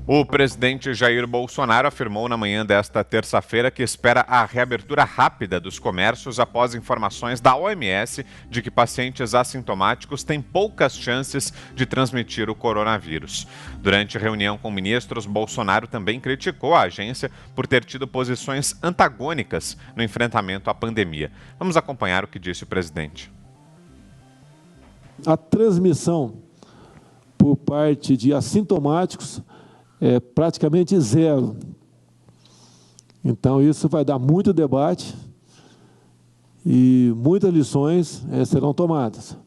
O presidente Jair Bolsonaro afirmou na manhã desta terça-feira que espera a reabertura rápida dos comércios após informações da OMS de que pacientes assintomáticos têm poucas chances de transmitir o coronavírus. Durante reunião com ministros, Bolsonaro também criticou a agência por ter tido posições antagônicas no enfrentamento à pandemia. Vamos acompanhar o que disse o presidente. A transmissão por parte de assintomáticos é praticamente zero. Então, isso vai dar muito debate e muitas lições serão tomadas.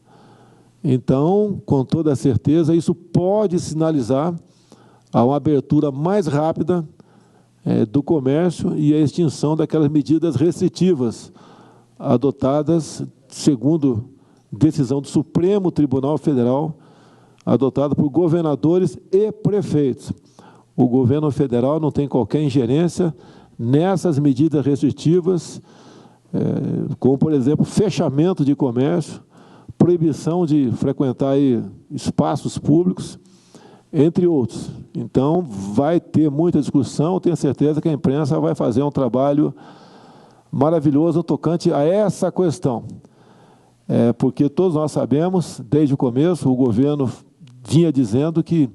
Então, com toda certeza, isso pode sinalizar a uma abertura mais rápida do comércio e a extinção daquelas medidas restritivas adotadas, segundo decisão do Supremo Tribunal Federal, adotada por governadores e prefeitos. O governo federal não tem qualquer ingerência nessas medidas restritivas, como, por exemplo, fechamento de comércio, proibição de frequentar espaços públicos, entre outros. Então, vai ter muita discussão, tenho certeza que a imprensa vai fazer um trabalho maravilhoso tocante a essa questão. Porque todos nós sabemos, desde o começo, o governo vinha dizendo que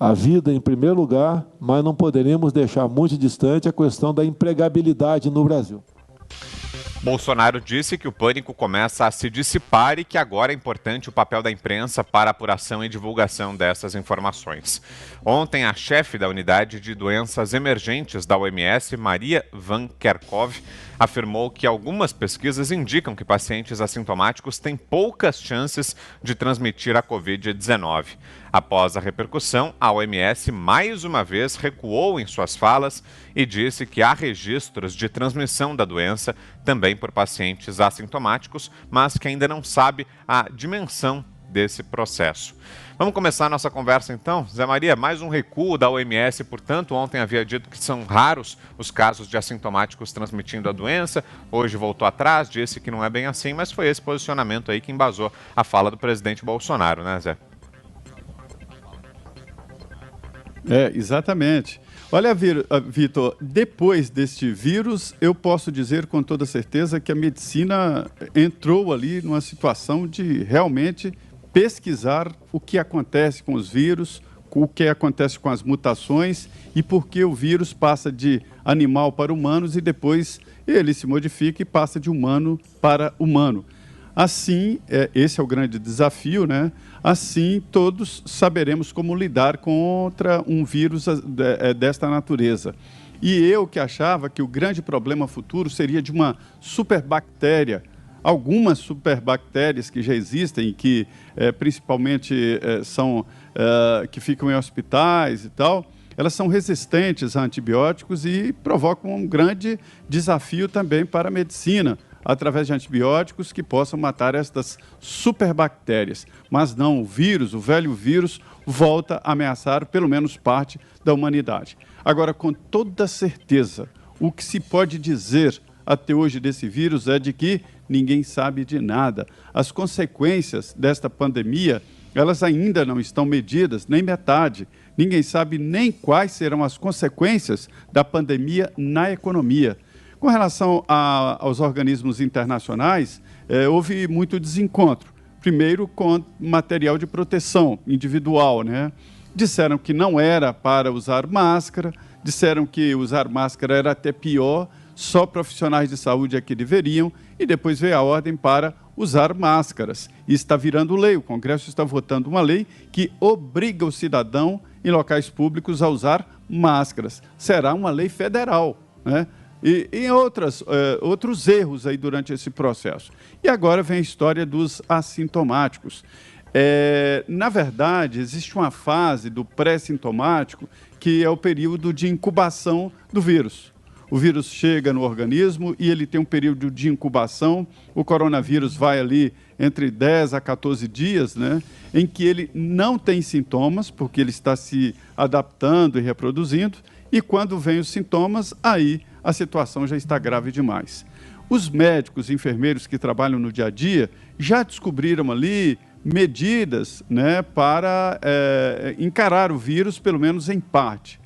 a vida em primeiro lugar, mas não poderíamos deixar muito distante a questão da empregabilidade no Brasil. Bolsonaro disse que o pânico começa a se dissipar e que agora é importante o papel da imprensa para a apuração e divulgação dessas informações. Ontem, a chefe da Unidade de Doenças Emergentes da OMS, Maria Van Kerkhove, afirmou que algumas pesquisas indicam que pacientes assintomáticos têm poucas chances de transmitir a Covid-19. Após a repercussão, a OMS mais uma vez recuou em suas falas e disse que há registros de transmissão da doença também por pacientes assintomáticos, mas que ainda não sabe a dimensão desse processo. Vamos começar a nossa conversa então? Zé Maria, mais um recuo da OMS, portanto, ontem havia dito que são raros os casos de assintomáticos transmitindo a doença, hoje voltou atrás, disse que não é bem assim, mas foi esse posicionamento aí que embasou a fala do presidente Bolsonaro, né, Zé? Exatamente. Olha, Vitor, depois deste vírus, eu posso dizer com toda certeza que a medicina entrou ali numa situação de realmente pesquisar o que acontece com os vírus, o que acontece com as mutações e por que o vírus passa de animal para humanos e depois ele se modifica e passa de humano para humano. Assim, esse é o grande desafio, né? Assim, todos saberemos como lidar contra um vírus desta natureza. E eu que achava que o grande problema futuro seria de uma superbactéria, algumas superbactérias que já existem, que principalmente que ficam em hospitais e tal, elas são resistentes a antibióticos e provocam um grande desafio também para a medicina, através de antibióticos que possam matar estas superbactérias. Mas não, o velho vírus, volta a ameaçar pelo menos parte da humanidade. Agora, com toda certeza, o que se pode dizer até hoje desse vírus é de que ninguém sabe de nada. As consequências desta pandemia, elas ainda não estão medidas, nem metade. Ninguém sabe nem quais serão as consequências da pandemia na economia. Com relação aos organismos internacionais, houve muito desencontro. Primeiro, com material de proteção individual, né? Disseram que não era para usar máscara, disseram que usar máscara era até pior, só profissionais de saúde é que deveriam, e depois veio a ordem para usar máscaras. E está virando lei, o Congresso está votando uma lei que obriga o cidadão em locais públicos a usar máscaras. Será uma lei federal, né? E outros erros aí durante esse processo. E agora vem a história dos assintomáticos. Na verdade, existe uma fase do pré-sintomático que é o período de incubação do vírus. O vírus chega no organismo e ele tem um período de incubação. O coronavírus vai ali entre 10 a 14 dias, né, em que ele não tem sintomas, porque ele está se adaptando e reproduzindo, e quando vem os sintomas, aí a situação já está grave demais. Os médicos e enfermeiros que trabalham no dia a dia já descobriram ali medidas, né, para encarar o vírus, pelo menos em parte.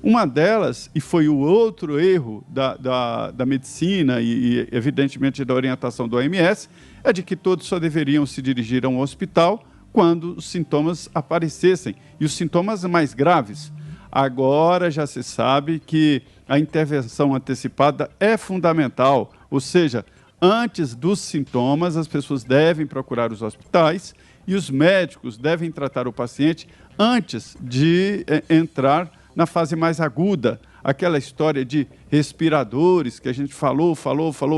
Uma delas, e foi o outro erro da medicina e, evidentemente, da orientação do OMS, é de que todos só deveriam se dirigir a um hospital quando os sintomas aparecessem, e os sintomas mais graves. Agora já se sabe que a intervenção antecipada é fundamental, ou seja, antes dos sintomas, as pessoas devem procurar os hospitais e os médicos devem tratar o paciente antes de entrar na fase mais aguda. Aquela história de respiradores, que a gente falou,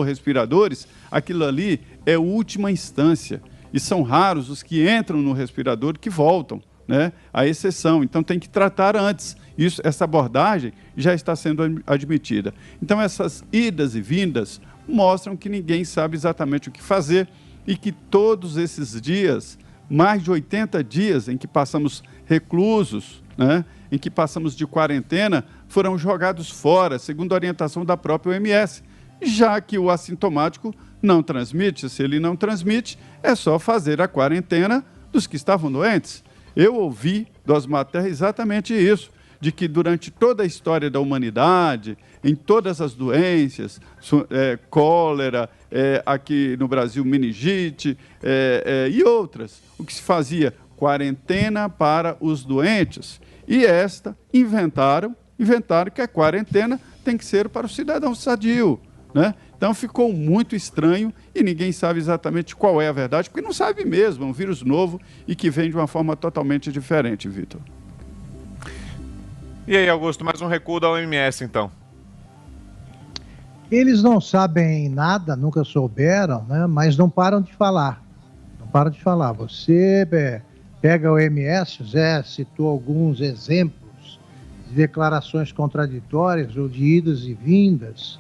respiradores, aquilo ali é a última instância. E são raros os que entram no respirador que voltam, né? A exceção. Então, tem que tratar antes. Essa abordagem já está sendo admitida. Então, essas idas e vindas mostram que ninguém sabe exatamente o que fazer e que todos esses dias, mais de 80 dias em que passamos reclusos, né, em que passamos de quarentena, foram jogados fora, segundo a orientação da própria OMS, já que o assintomático não transmite. Se ele não transmite, é só fazer a quarentena dos que estavam doentes. Eu ouvi do Osmar Terra exatamente isso, de que durante toda a história da humanidade, em todas as doenças, cólera, aqui no Brasil, meningite e outras, o que se fazia? Quarentena para os doentes. E inventaram que a quarentena tem que ser para o cidadão sadio, né? Então ficou muito estranho e ninguém sabe exatamente qual é a verdade, porque não sabe mesmo, é um vírus novo e que vem de uma forma totalmente diferente, Vitor. E aí, Augusto, mais um recuo da OMS, então? Eles não sabem nada, nunca souberam, né? Mas não param de falar. Não param de falar. Você pega a OMS, o Zé citou alguns exemplos de declarações contraditórias ou de idas e vindas.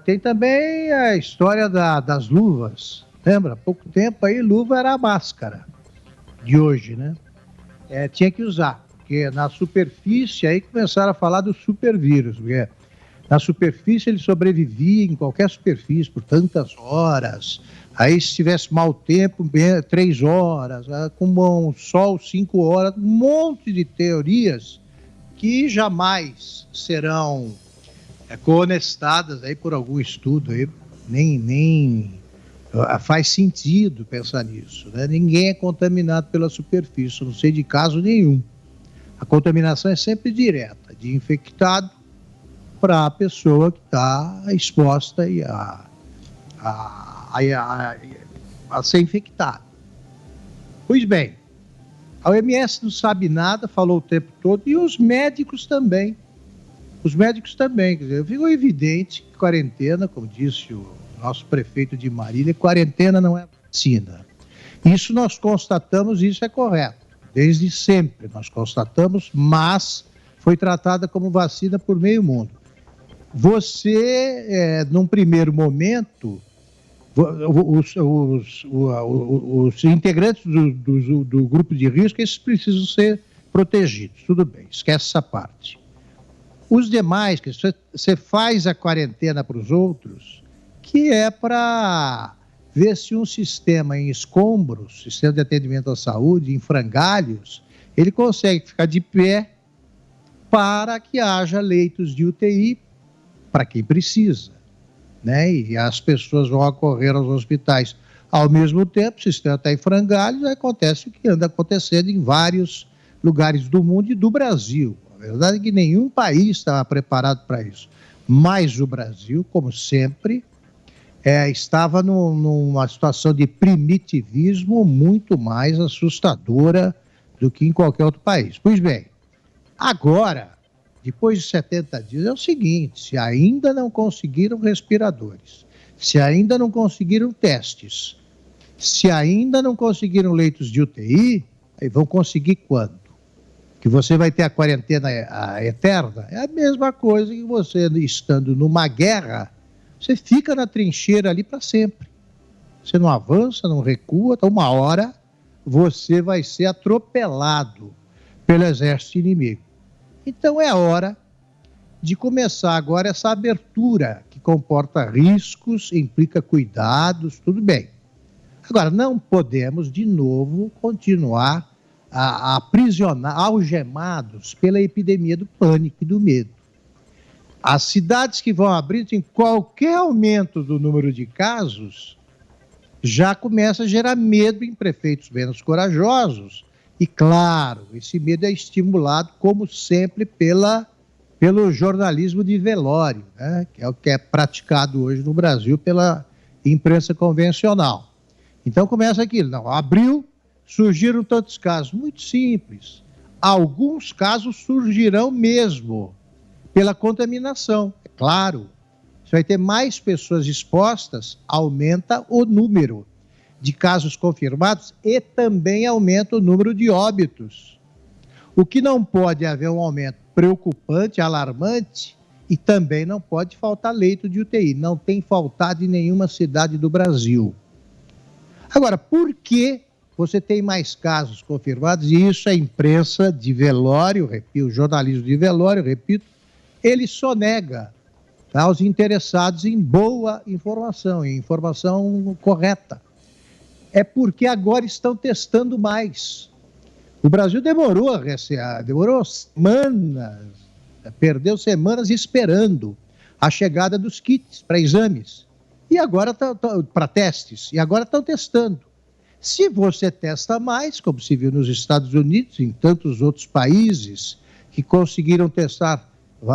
Tem também a história das luvas. Lembra? Há pouco tempo aí, luva era a máscara de hoje, né? Tinha que usar. Porque na superfície, aí começaram a falar do supervírus, porque na superfície ele sobrevivia em qualquer superfície por tantas horas, aí se tivesse mau tempo, 3 horas, com um sol, 5 horas, um monte de teorias que jamais serão coonestadas aí por algum estudo, aí, nem faz sentido pensar nisso, né? Ninguém é contaminado pela superfície, não sei de caso nenhum. A contaminação é sempre direta, de infectado para a pessoa que está exposta a ser infectada. Pois bem, a OMS não sabe nada, falou o tempo todo, e os médicos também. Os médicos também, quer dizer, ficou evidente que quarentena, como disse o nosso prefeito de Marília, quarentena não é vacina. Isso nós constatamos, isso é correto. Desde sempre nós constatamos, mas foi tratada como vacina por meio mundo. Você, num primeiro momento, os integrantes do grupo de risco, esses precisam ser protegidos, tudo bem, esquece essa parte. Os demais, que você faz a quarentena para os outros, que é para ver se um sistema em escombros, sistema de atendimento à saúde, em frangalhos, ele consegue ficar de pé para que haja leitos de UTI para quem precisa, né? E as pessoas vão acorrer aos hospitais. Ao mesmo tempo, o sistema está em frangalhos, acontece o que anda acontecendo em vários lugares do mundo e do Brasil. A verdade é que nenhum país estava preparado para isso. Mas o Brasil, como sempre, estava numa situação de primitivismo muito mais assustadora do que em qualquer outro país. Pois bem, agora, depois de 70 dias, é o seguinte: se ainda não conseguiram respiradores, se ainda não conseguiram testes, se ainda não conseguiram leitos de UTI, aí vão conseguir quando? Que você vai ter a quarentena eterna? É a mesma coisa que você, estando numa guerra, você fica na trincheira ali para sempre. Você não avança, não recua, então uma hora você vai ser atropelado pelo exército inimigo. Então é hora de começar agora essa abertura que comporta riscos, implica cuidados, tudo bem. Agora, não podemos, de novo, continuar a aprisionar, algemados pela epidemia do pânico e do medo. As cidades que vão abrir, em qualquer aumento do número de casos, já começa a gerar medo em prefeitos menos corajosos. E, claro, esse medo é estimulado, como sempre, pelo jornalismo de velório, né? Que é o que é praticado hoje no Brasil pela imprensa convencional. Então começa aquilo, não, abriu, surgiram tantos casos, muito simples. Alguns casos surgirão mesmo pela contaminação, é claro. Você vai ter mais pessoas expostas, aumenta o número de casos confirmados e também aumenta o número de óbitos. O que não pode haver um aumento preocupante, alarmante, e também não pode faltar leito de UTI. Não tem faltado em nenhuma cidade do Brasil. Agora, por que você tem mais casos confirmados? E isso a imprensa de velório, repito, o jornalismo de velório, repito, ele sonega aos interessados em boa informação, em informação correta. É porque agora estão testando mais. O Brasil demorou semanas, perdeu semanas esperando a chegada dos kits para exames. E agora para testes, e agora estão testando. Se você testa mais, como se viu nos Estados Unidos, em tantos outros países que conseguiram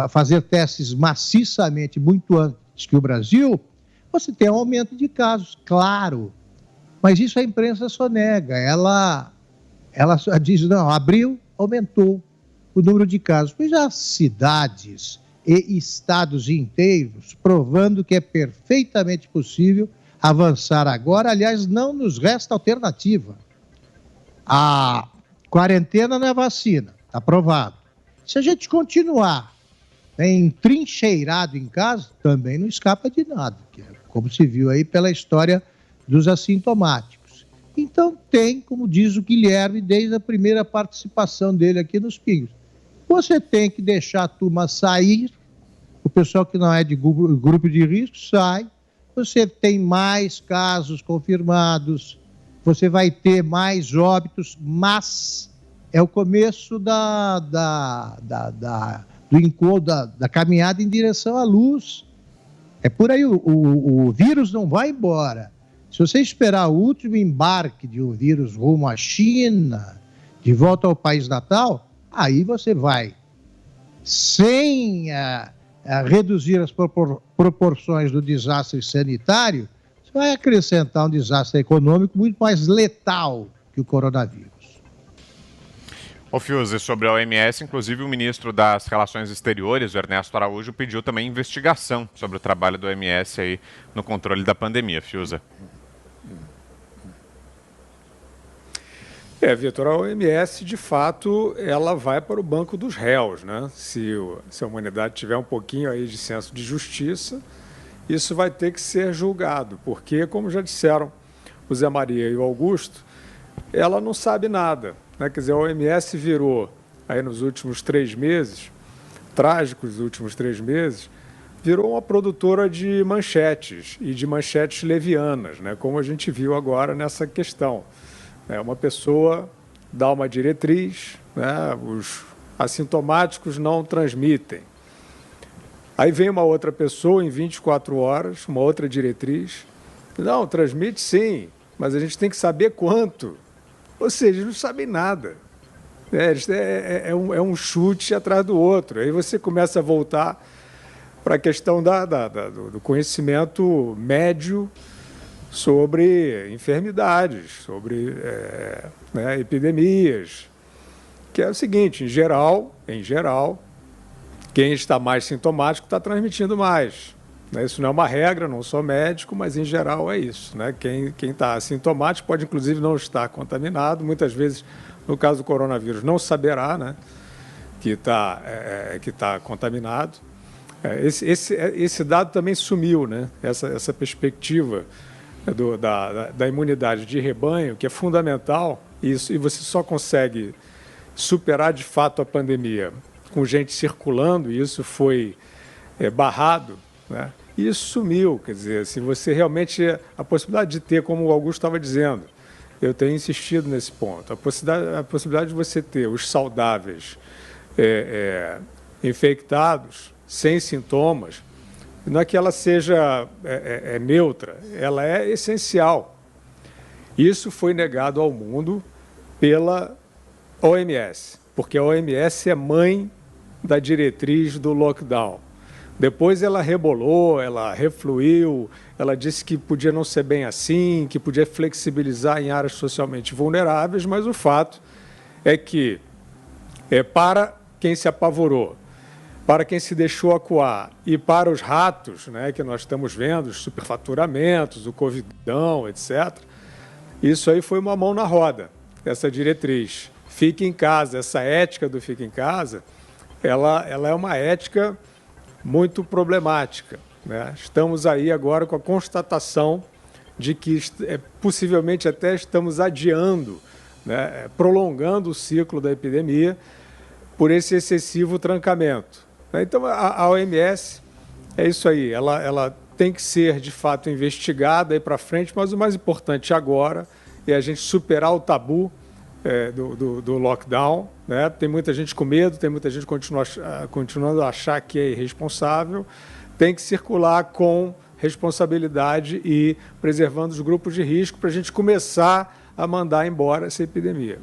fazer testes maciçamente muito antes que o Brasil, você tem um aumento de casos, claro. Mas isso a imprensa só nega. Ela diz, não, abriu, aumentou o número de casos. Pois já cidades e estados inteiros provando que é perfeitamente possível avançar agora. Aliás, não nos resta alternativa. A quarentena não é vacina, está provado. Se a gente continuar entrincheirado em casa, também não escapa de nada, como se viu aí pela história dos assintomáticos. Então tem, como diz o Guilherme, desde a primeira participação dele aqui nos Pingos, você tem que deixar a turma sair, o pessoal que não é de grupo de risco sai, você tem mais casos confirmados, você vai ter mais óbitos, mas é o começo da caminhada em direção à luz. É por aí, o vírus não vai embora. Se você esperar o último embarque de um vírus rumo à China, de volta ao país natal, aí você vai, sem reduzir as proporções do desastre sanitário, você vai acrescentar um desastre econômico muito mais letal que o coronavírus. Ô Fiuza, sobre a OMS, inclusive o ministro das Relações Exteriores, o Ernesto Araújo, pediu também investigação sobre o trabalho do OMS aí no controle da pandemia. Fiuza. Vitor, a OMS, de fato, ela vai para o banco dos réus, né? Se a humanidade tiver um pouquinho aí de senso de justiça, isso vai ter que ser julgado, porque, como já disseram o Zé Maria e o Augusto, ela não sabe nada, né? Quer dizer, a OMS virou, aí nos últimos 3 meses, trágicos últimos 3 meses, virou uma produtora de manchetes, e de manchetes levianas, né? Como a gente viu agora nessa questão. Uma pessoa dá uma diretriz, né? Os assintomáticos não transmitem. Aí vem uma outra pessoa em 24 horas, uma outra diretriz. Não, transmite sim, mas a gente tem que saber quanto. Ou seja, eles não sabem nada. É um chute atrás do outro. Aí você começa a voltar para a questão do conhecimento médio sobre enfermidades, sobre epidemias, que é o seguinte, em geral, quem está mais sintomático está transmitindo mais. Isso não é uma regra, não sou médico, mas em geral é isso. Quem está assintomático pode, inclusive, não estar contaminado. Muitas vezes, no caso do coronavírus, não saberá que está contaminado. Esse dado também sumiu, essa perspectiva da imunidade de rebanho, que é fundamental, e você só consegue superar de fato a pandemia com gente circulando, e isso foi barrado, e isso sumiu. Quer dizer, assim, você realmente, a possibilidade de ter, como o Augusto estava dizendo, eu tenho insistido nesse ponto, a possibilidade de você ter os saudáveis infectados, sem sintomas, não é que ela seja neutra, ela é essencial. Isso foi negado ao mundo pela OMS, porque a OMS é mãe da diretriz do lockdown. Depois ela rebolou, ela refluiu, ela disse que podia não ser bem assim, que podia flexibilizar em áreas socialmente vulneráveis, mas o fato é que, para quem se apavorou, para quem se deixou acuar e para os ratos, né, que nós estamos vendo, os superfaturamentos, o covidão, etc., isso aí foi uma mão na roda, essa diretriz. Fique em casa, essa ética do fique em casa, ela é uma ética muito problemática, né? Estamos aí agora com a constatação de que possivelmente até estamos adiando, né, prolongando o ciclo da epidemia por esse excessivo trancamento. Então, a OMS é isso aí, ela tem que ser, de fato, investigada aí para frente, mas o mais importante agora é a gente superar o tabu do lockdown, né? Tem muita gente com medo, tem muita gente continuando a achar que é irresponsável. Tem que circular com responsabilidade e preservando os grupos de risco para a gente começar a mandar embora essa epidemia.